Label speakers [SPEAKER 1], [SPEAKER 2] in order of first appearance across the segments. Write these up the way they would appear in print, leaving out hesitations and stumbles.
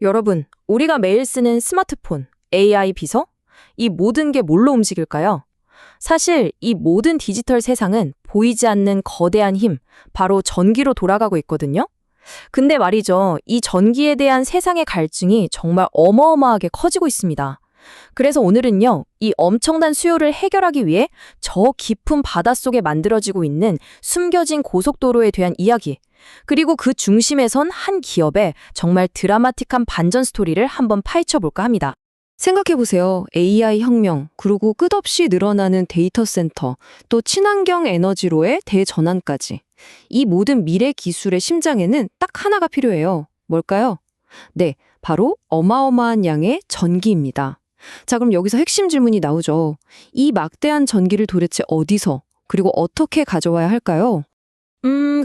[SPEAKER 1] 여러분, 우리가 매일 쓰는 스마트폰, AI 비서? 이 모든 게 뭘로 움직일까요? 사실 이 모든 디지털 세상은 보이지 않는 거대한 힘, 바로 전기로 돌아가고 있거든요. 근데 말이죠, 이 전기에 대한 세상의 갈증이 정말 어마어마하게 커지고 있습니다. 그래서 오늘은요, 이 엄청난 수요를 해결하기 위해 저 깊은 바닷속에 만들어지고 있는 숨겨진 고속도로에 대한 이야기, 그리고 그 중심에선 한 기업의 정말 드라마틱한 반전 스토리를 한번 파헤쳐 볼까 합니다. 생각해보세요. AI 혁명, 그리고 끝없이 늘어나는 데이터 센터, 또 친환경 에너지로의 대전환까지. 이 모든 미래 기술의 심장에는 딱 하나가 필요해요. 뭘까요? 네, 바로 어마어마한 양의 전기입니다. 자, 그럼 여기서 핵심 질문이 나오죠. 이 막대한 전기를 도대체 어디서, 그리고 어떻게 가져와야 할까요?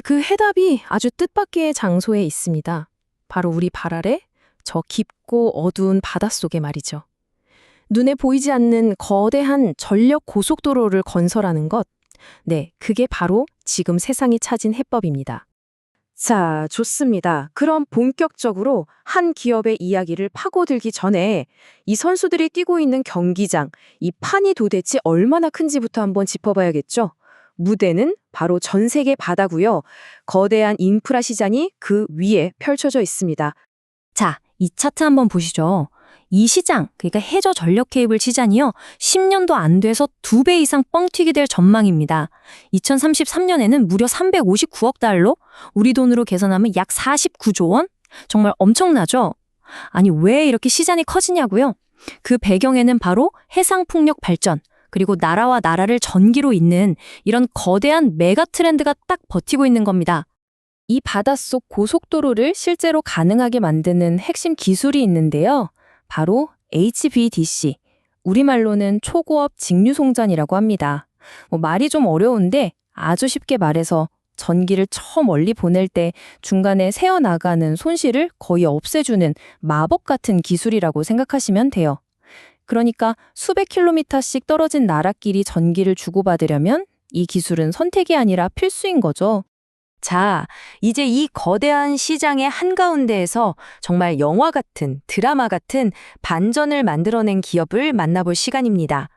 [SPEAKER 1] 그 해답이 아주 뜻밖의 장소에 있습니다. 바로 우리 발 아래 저 깊고 어두운 바닷속에 말이죠. 눈에 보이지 않는 거대한 전력 고속도로를 건설하는 것. 네, 그게 바로 지금 세상이 찾은 해법입니다. 자, 좋습니다. 그럼 본격적으로 한 기업의 이야기를 파고들기 전에 이 선수들이 뛰고 있는 경기장, 이 판이 도대체 얼마나 큰지부터 한번 짚어봐야겠죠? 무대는 바로 전 세계 바다고요. 거대한 인프라 시장이 그 위에 펼쳐져 있습니다. 자, 이 차트 한번 보시죠. 이 시장, 그러니까 해저 전력 케이블 시장이요. 10년도 안 돼서 2배 이상 뻥튀기 될 전망입니다. 2033년에는 무려 359억 달러, 우리 돈으로 계산하면 약 49조 원? 정말 엄청나죠? 아니, 왜 이렇게 시장이 커지냐고요? 그 배경에는 바로 해상풍력 발전, 그리고 나라와 나라를 전기로 잇는 이런 거대한 메가 트렌드가 딱 버티고 있는 겁니다. 이 바닷속 고속도로를 실제로 가능하게 만드는 핵심 기술이 있는데요. 바로 HVDC, 우리말로는 초고압 직류송전이라고 합니다. 말이 좀 어려운데 아주 쉽게 말해서 전기를 저 멀리 보낼 때 중간에 새어나가는 손실을 거의 없애주는 마법 같은 기술이라고 생각하시면 돼요. 그러니까 수백 킬로미터씩 떨어진 나라끼리 전기를 주고받으려면 이 기술은 선택이 아니라 필수인 거죠. 자, 이제 이 거대한 시장의 한가운데에서 정말 영화 같은, 드라마 같은 반전을 만들어낸 기업을 만나볼 시간입니다.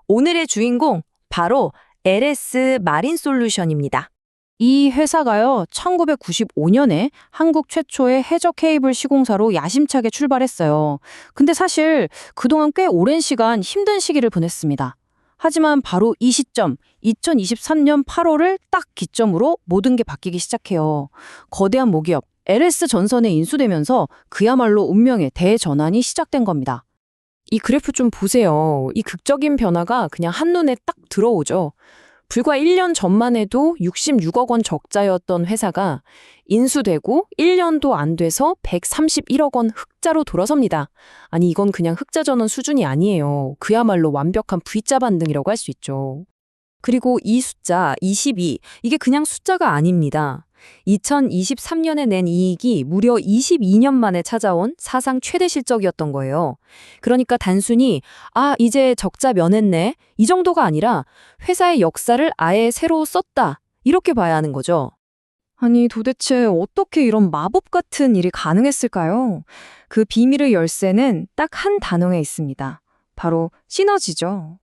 [SPEAKER 1] 오늘의 주인공, 바로 LS 마린솔루션입니다. 이 회사가요, 1995년에 한국 최초의 해저 케이블 시공사로 야심차게 출발했어요. 근데 사실 그동안 꽤 오랜 시간 힘든 시기를 보냈습니다. 하지만 바로 이 시점, 2023년 8월을 딱 기점으로 모든 게 바뀌기 시작해요. 거대한 모기업 LS 전선에 인수되면서 그야말로 운명의 대전환이 시작된 겁니다. 이 그래프 좀 보세요. 이 극적인 변화가 그냥 한눈에 딱 들어오죠. 불과 1년 전만 해도 66억 원 적자였던 회사가 인수되고 1년도 안 돼서 131억 원 흑자로 돌아섭니다. 아니, 이건 그냥 흑자 전환 수준이 아니에요. 그야말로 완벽한 V자 반등이라고 할 수 있죠. 그리고 이 숫자 22, 이게 그냥 숫자가 아닙니다. 2023년에 낸 이익이 무려 22년 만에 찾아온 사상 최대 실적이었던 거예요. 그러니까 단순히 이제 적자 면했네, 이 정도가 아니라 회사의 역사를 아예 새로 썼다, 이렇게 봐야 하는 거죠. 아니, 도대체 어떻게 이런 마법 같은 일이 가능했을까요? 그 비밀의 열쇠는 딱 한 단어에 있습니다. 바로 시너지죠.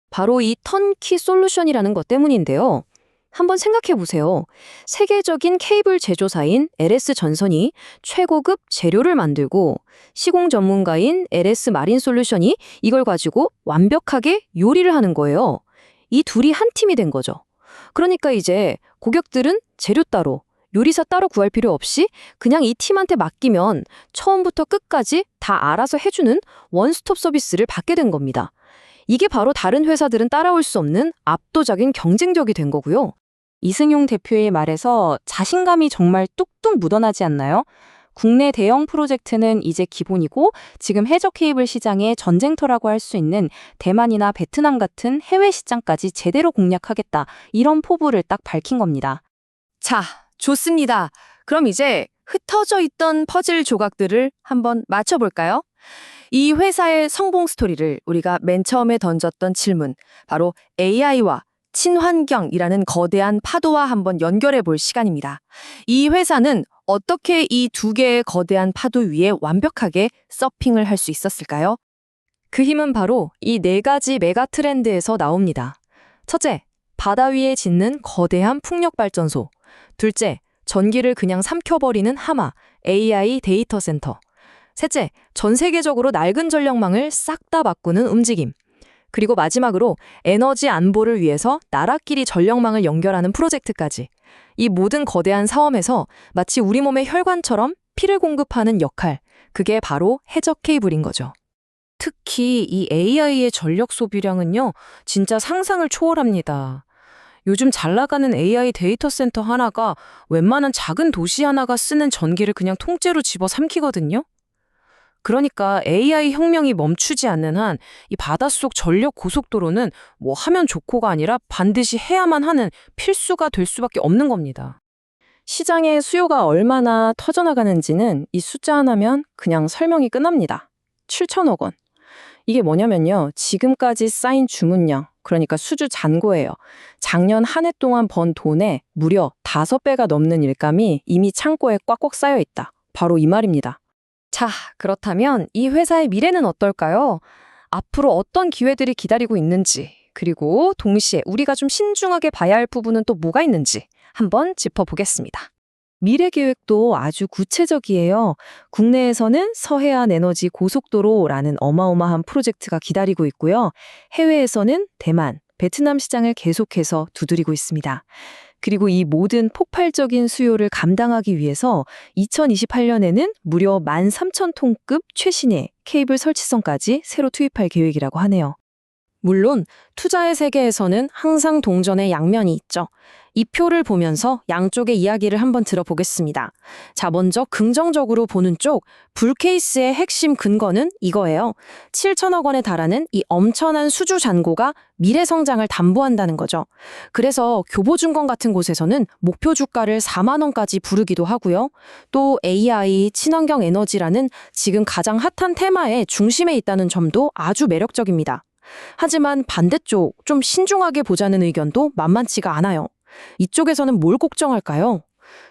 [SPEAKER 1] 바로 이 턴키 솔루션이라는 것 때문인데요. 한번 생각해 보세요. 세계적인 케이블 제조사인 LS 전선이 최고급 재료를 만들고 시공 전문가인 LS 마린 솔루션이 이걸 가지고 완벽하게 요리를 하는 거예요. 이 둘이 한 팀이 된 거죠. 그러니까 이제 고객들은 재료 따로, 요리사 따로 구할 필요 없이 그냥 이 팀한테 맡기면 처음부터 끝까지 다 알아서 해주는 원스톱 서비스를 받게 된 겁니다. 이게 바로 다른 회사들은 따라올 수 없는 압도적인 경쟁력이 된 거고요. 이승용 대표의 말에서 자신감이 정말 뚝뚝 묻어나지 않나요? 국내 대형 프로젝트는 이제 기본이고 지금 해저 케이블 시장의 전쟁터라고 할 수 있는 대만이나 베트남 같은 해외 시장까지 제대로 공략하겠다, 이런 포부를 딱 밝힌 겁니다. 자, 좋습니다. 그럼 이제 흩어져 있던 퍼즐 조각들을 한번 맞춰볼까요? 이 회사의 성공 스토리를 우리가 맨 처음에 던졌던 질문, 바로 AI와
[SPEAKER 2] 친환경이라는 거대한 파도와 한번 연결해 볼 시간입니다. 이 회사는 어떻게 이 두 개의 거대한 파도 위에 완벽하게 서핑을 할 수 있었을까요?
[SPEAKER 1] 그 힘은 바로 이 네 가지 메가 트렌드에서 나옵니다. 첫째, 바다 위에 짓는 거대한 풍력발전소. 둘째, 전기를 그냥 삼켜버리는 하마, AI 데이터 센터. 셋째, 전 세계적으로 낡은 전력망을 싹 다 바꾸는 움직임. 그리고 마지막으로 에너지 안보를 위해서 나라끼리 전력망을 연결하는 프로젝트까지. 이 모든 거대한 사업에서 마치 우리 몸의 혈관처럼 피를 공급하는 역할, 그게 바로 해적 케이블인 거죠. 특히 이 AI의 전력 소비량은요, 진짜 상상을 초월합니다. 요즘 잘 나가는 AI 데이터 센터 하나가 웬만한 작은 도시 하나가 쓰는 전기를 그냥 통째로 집어삼키거든요. 그러니까 AI 혁명이 멈추지 않는 한 이 바닷속 전력 고속도로는 뭐 하면 좋고가 아니라 반드시 해야만 하는 필수가 될 수밖에 없는 겁니다. 시장의 수요가 얼마나 터져나가는지는 이 숫자 하나면 그냥 설명이 끝납니다. 7천억 원. 이게 뭐냐면요. 지금까지 쌓인 주문량, 그러니까 수주 잔고예요. 작년 한 해 동안 번 돈의 무려 5배가 넘는 일감이 이미 창고에 꽉꽉 쌓여 있다. 바로 이 말입니다. 자, 그렇다면 이 회사의 미래는 어떨까요? 앞으로 어떤 기회들이 기다리고 있는지, 그리고 동시에 우리가 좀 신중하게 봐야 할 부분은 또 뭐가 있는지 한번 짚어보겠습니다. 미래 계획도 아주 구체적이에요. 국내에서는 서해안 에너지 고속도로라는 어마어마한 프로젝트가 기다리고 있고요. 해외에서는 대만, 베트남 시장을 계속해서 두드리고 있습니다. 그리고 이 모든 폭발적인 수요를 감당하기 위해서 2028년에는 무려 13,000톤급 최신의 케이블 설치선까지 새로 투입할 계획이라고 하네요. 물론 투자의 세계에서는 항상 동전의 양면이 있죠. 이 표를 보면서 양쪽의 이야기를 한번 들어보겠습니다. 자, 먼저 긍정적으로 보는 쪽, 불케이스의 핵심 근거는 이거예요. 7천억 원에 달하는 이 엄청난 수주 잔고가 미래 성장을 담보한다는 거죠. 그래서 교보증권 같은 곳에서는 목표 주가를 4만 원까지 부르기도 하고요. 또 AI, 친환경 에너지라는 지금 가장 핫한 테마의 중심에 있다는 점도 아주 매력적입니다. 하지만 반대쪽, 좀 신중하게 보자는 의견도 만만치가 않아요. 이쪽에서는 뭘 걱정할까요?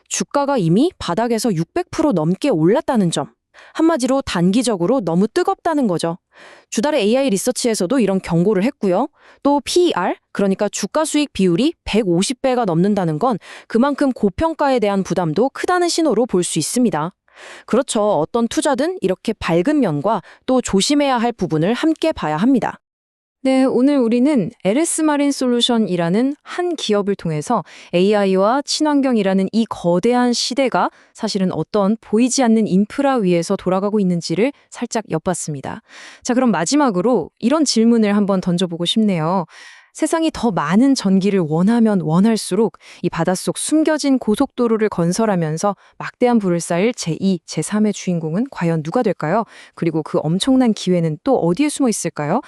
[SPEAKER 1] 주가가 이미 바닥에서 600% 넘게 올랐다는 점. 한마디로 단기적으로 너무 뜨겁다는 거죠. 주달의 AI 리서치에서도 이런 경고를 했고요. 또 PER, 그러니까 주가 수익 비율이 150배가 넘는다는 건 그만큼 고평가에 대한 부담도 크다는 신호로 볼 수 있습니다. 그렇죠. 어떤 투자든 이렇게 밝은 면과 또 조심해야 할 부분을 함께 봐야 합니다. 네, 오늘 우리는 LS 마린 솔루션이라는 한 기업을 통해서 AI와 친환경이라는 이 거대한 시대가 사실은 어떤 보이지 않는 인프라 위에서 돌아가고 있는지를 살짝 엿봤습니다. 자, 그럼 마지막으로 이런 질문을 한번 던져보고 싶네요. 세상이 더 많은 전기를 원하면 원할수록 이 바닷속 숨겨진 고속도로를 건설하면서 막대한 부를 쌓을 제2, 제3의 주인공은 과연 누가 될까요? 그리고 그 엄청난 기회는 또 어디에 숨어 있을까요?